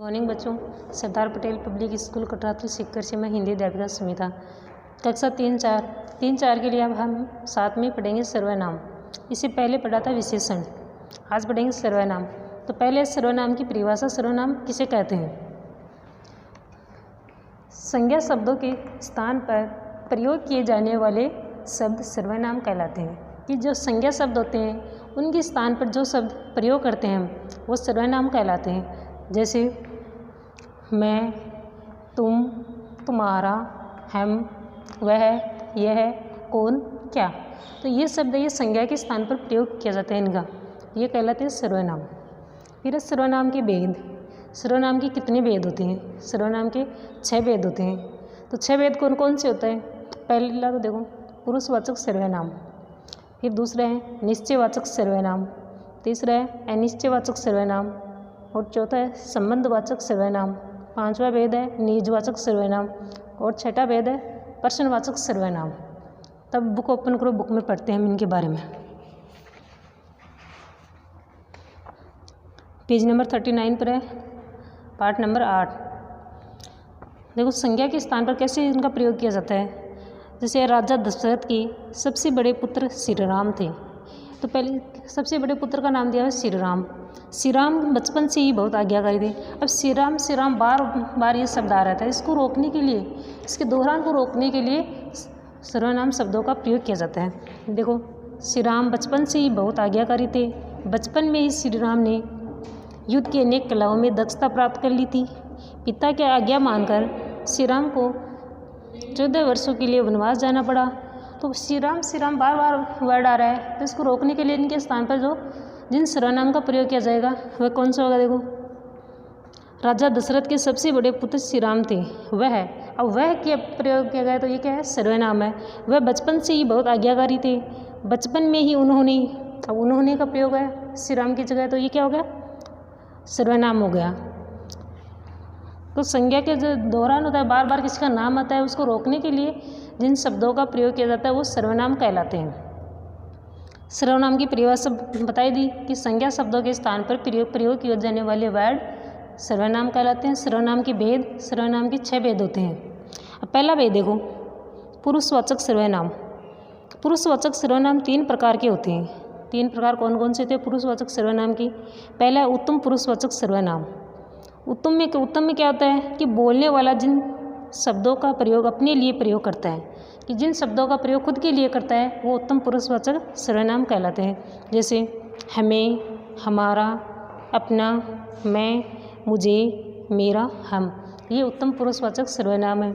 Morning बच्चों, Sardar Patel public school कटरातू Sikar से मैं हिंदी अध्यापिका सुमिता। कक्षा 3-4 के लिए अब हम साथ में पढ़ेंगे सर्वनाम। इससे पहले पढ़ा था विशेषण, आज पढ़ेंगे सर्वनाम। तो पहले सर्वनाम की परिभाषा, सर्वनाम किसे कहते हैं? संज्ञा शब्दों के स्थान पर प्रयोग किए जाने वाले शब्द सर्वनाम कहलाते हैं। कि जो संज्ञा शब्द होते हैं उनके स्थान पर जो शब्द प्रयोग करते हैं हम वो सर्वनाम कहलाते हैं। जैसे मैं, तुम, तुम्हारा, हम, वह, यह, कौन, क्या। तो ये शब्द ये संज्ञा के स्थान पर प्रयोग किया जाता है इनका, ये कहलाते हैं सर्वनाम। फिर सर्वनाम के भेद। सर्वनाम के कितने भेद होते हैं? सर्वनाम के 6 भेद होते हैं। तो 6 भेद कौन कौन से होते हैं? पहला तो देखो पुरुषवाचक सर्वनाम, फिर दूसरा है निश्चयवाचक सर्वनाम, तीसरा है अनिश्चयवाचक सर्वनाम, और चौथा है संबंधवाचक सर्वनाम, पांचवा भेद है निजवाचक सर्वनाम, और छठा भेद है प्रश्नवाचक सर्वनाम। तब बुक ओपन करो, बुक में पढ़ते हैं हम इनके बारे में। पेज नंबर 39 पर है, पार्ट नंबर 8। देखो संज्ञा के स्थान पर कैसे इनका प्रयोग किया जाता है। जैसे राजा दशरथ के सबसे बड़े पुत्र श्री राम थे, तो पहले सबसे बड़े पुत्र का नाम दिया है श्री राम। श्री राम बचपन से ही बहुत आज्ञाकारी थे। अब श्री राम बार बार ये शब्द आ रहा था, इसको रोकने के लिए, इसके दोहरान को रोकने के लिए सर्वनाम शब्दों का प्रयोग किया जाता है। देखो श्री राम बचपन से ही बहुत आज्ञाकारी थे। बचपन में ही श्री राम ने युद्ध की अनेक कलाओं में दक्षता प्राप्त कर ली थी। पिता की आज्ञा मानकर श्री राम को 14 वर्षों के लिए वनवास जाना पड़ा। तो श्री राम बार बार वर्ड आ रहा है, तो इसको रोकने के लिए इनके स्थान पर जो जिन सर्वनाम का प्रयोग किया जाएगा वह कौन सा होगा? देखो राजा दशरथ के सबसे बड़े पुत्र श्री राम थे, वह है। अब वह के प्रयोग किया गया तो ये क्या है? सर्वनाम है। वह बचपन से ही बहुत आज्ञाकारी थे। बचपन में ही उन्होंने का प्रयोग है श्री राम की जगह, तो ये क्या हो गया? सर्वनाम हो गया। तो संज्ञा के जो दौरान होता है, बार बार किसी का नाम आता है, उसको रोकने के लिए जिन शब्दों का प्रयोग किया जाता है वो सर्वनाम कहलाते हैं। सर्वनाम की परिभाषा बताई दी कि संज्ञा शब्दों के स्थान पर प्रयोग किए जाने वाले वर्ड सर्वनाम कहलाते हैं। सर्वनाम के भेद, सर्वनाम के 6 भेद होते हैं। अब पहला भेद देखो, पुरुषवाचक सर्वनाम। पुरुषवाचक सर्वनाम 3 प्रकार के होते हैं। 3 प्रकार कौन कौन से थे पुरुषवाचक सर्वनाम की? पहला है उत्तम पुरुषवाचक सर्वनाम। उत्तम में क्या होता है कि बोलने वाला जिन शब्दों का प्रयोग अपने लिए प्रयोग करता है, कि जिन शब्दों का प्रयोग खुद के लिए करता है वो उत्तम पुरुषवाचक सर्वनाम कहलाते हैं। जैसे हमें, हमारा, अपना, मैं, मुझे, मेरा, हम, ये उत्तम पुरुषवाचक सर्वनाम है।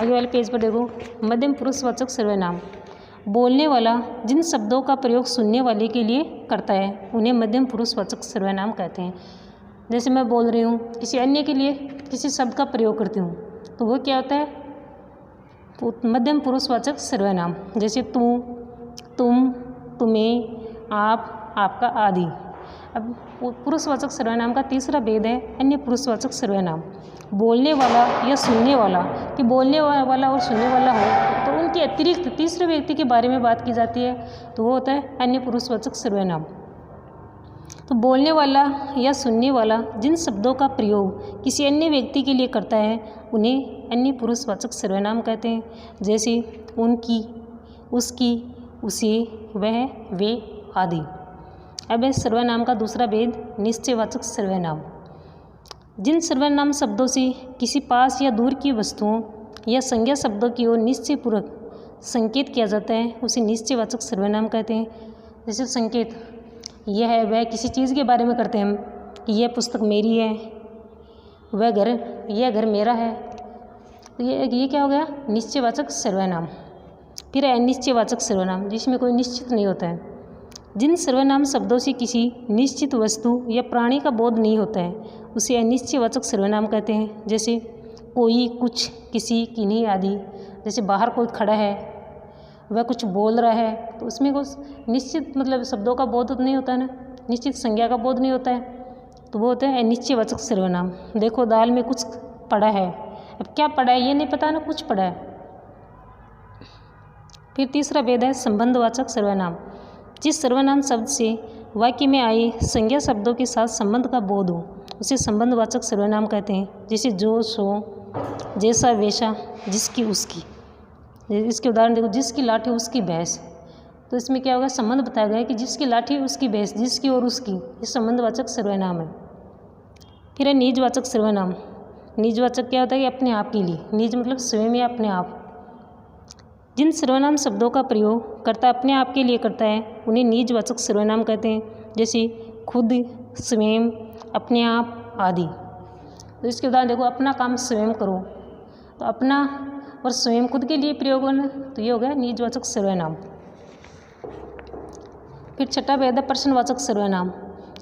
आगे वाले पेज पर देखो मध्यम पुरुषवाचक सर्वनाम। बोलने वाला जिन शब्दों का प्रयोग सुनने वाले के लिए करता है उन्हें मध्यम पुरुषवाचक सर्वनाम कहते हैं। जैसे मैं बोल रही हूँ, किसी अन्य के लिए किसी शब्द का प्रयोग करती हूँ तो वो क्या होता है? मध्यम पुरुषवाचक सर्वनाम। जैसे तू, तुम, तुम्हें, आप, आपका आदि। अब पुरुषवाचक सर्वनाम का तीसरा भेद है अन्य पुरुषवाचक सर्वनाम। बोलने वाला या सुनने वाला, कि बोलने वाला और सुनने वाला हो तो उनके अतिरिक्त तीसरे व्यक्ति के बारे में बात की जाती है, तो वो होता है अन्य पुरुषवाचक सर्वनाम। तो बोलने वाला या सुनने वाला जिन शब्दों का प्रयोग किसी अन्य व्यक्ति के लिए करता है उन्हें अन्य पुरुषवाचक सर्वनाम कहते हैं। जैसे उनकी, उसकी, उसे, वह, वे आदि। अब है सर्वनाम का दूसरा भेद निश्चयवाचक सर्वनाम। जिन सर्वनाम शब्दों से किसी पास या दूर की वस्तुओं या संज्ञा शब्दों की ओर निश्चयपूर्वक संकेत किया जाता है उसे निश्चयवाचक सर्वनाम कहते हैं। जैसे संकेत, यह है वह, किसी चीज़ के बारे में करते हैं हम कि यह पुस्तक मेरी है, यह घर मेरा है, तो ये क्या हो गया? निश्चयवाचक सर्वनाम। फिर अनिश्चयवाचक सर्वनाम, जिसमें कोई निश्चित नहीं होता है। जिन सर्वनाम शब्दों से किसी निश्चित वस्तु या प्राणी का बोध नहीं होता है उसे अनिश्चयवाचक सर्वनाम कहते हैं। जैसे कोई, कुछ, किसी, किन्हीं आदि। जैसे बाहर कोई खड़ा है, वह कुछ बोल रहा है, तो उसमें कुछ निश्चित मतलब शब्दों का बोध नहीं होता है ना, निश्चित संज्ञा का बोध नहीं होता है, तो वो होता है अनिश्चयवाचक सर्वनाम। देखो दाल में कुछ पड़ा है, अब क्या पड़ा है ये नहीं पता ना, कुछ पड़ा है। फिर तीसरा भेद है संबंधवाचक सर्वनाम। जिस सर्वनाम शब्द से वाक्य में आई संज्ञा शब्दों के साथ संबंध का बोध हो उसे संबंधवाचक सर्वनाम कहते हैं। जैसे जो, सो, जैसा, वैसा, जिसकी, उसकी। इसके उदाहरण देखो, जिसकी लाठी उसकी भैंस। तो इसमें क्या होगा, संबंध बताया गया है कि जिसकी लाठी उसकी भैंस, जिसकी और उसकी, ये संबंधवाचक सर्वनाम है। फिर है निजवाचक सर्वनाम। निजवाचक क्या होता है कि अपने आप के लिए, निज मतलब स्वयं या अपने आप। जिन सर्वनाम शब्दों का प्रयोग कर्ता अपने आप के लिए करता है उन्हें निजवाचक सर्वनाम कहते हैं। जैसे खुद, स्वयं, अपने आप आदि। तो इसके उदाहरण देखो, अपना काम स्वयं करो। तो अपना और स्वयं खुद के लिए प्रयोग होना, तो ये हो गया निजवाचक सर्वनाम। फिर छठा भेद है प्रश्नवाचक सर्वनाम।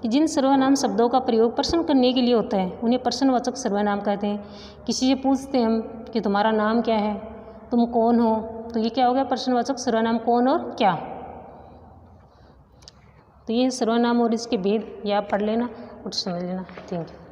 कि जिन सर्वनाम शब्दों का प्रयोग प्रश्न करने के लिए होता है उन्हें प्रश्नवाचक सर्वनाम कहते हैं। किसी से पूछते हम कि तुम्हारा नाम क्या है, तुम कौन हो, तो ये क्या हो गया प्रश्नवाचक सर्वनाम, कौन और क्या। तो ये सर्वनाम और इसके भेद ये आप पढ़ लेना और समझ लेना। Thank you.